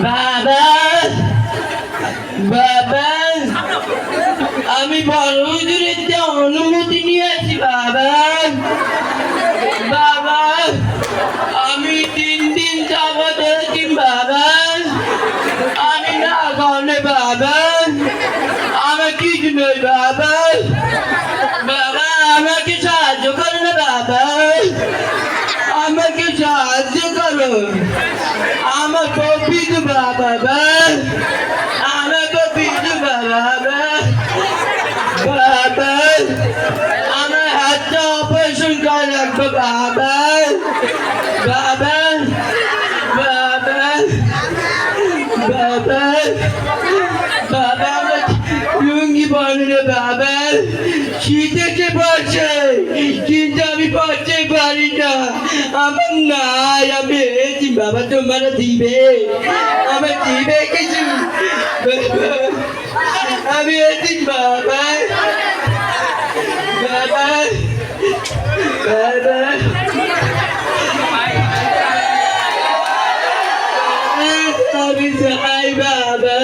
বাবা বাবা আমি বড় হুজুরের যে অনুমতি নিয়ে আছি বাবা বাবা আমি 3 দিন যাবত আছি বাবা আমি না গনে বাবা আমার কিছু নই বাবা বাবা আমাকে সাহায্য করো না বাবা আমাকে সাহায্য করো আমার কপিত বাবা আমার কপিত বাবা বাবা আমার হাতটা অপারেশন করা লাগবে বাবা বাবা বাবা বাবা বাবা আমার লুঙ্গি পরে বাবা শীত এসে পড়ছে কিন্তু আমি পড়তে পারি না আমার নাই আমি এসেছি বাবা তোমার দিবে আমার দিবে কিছু আমি এসেছি বাবা বাবা বাবা আমি যাই বাবা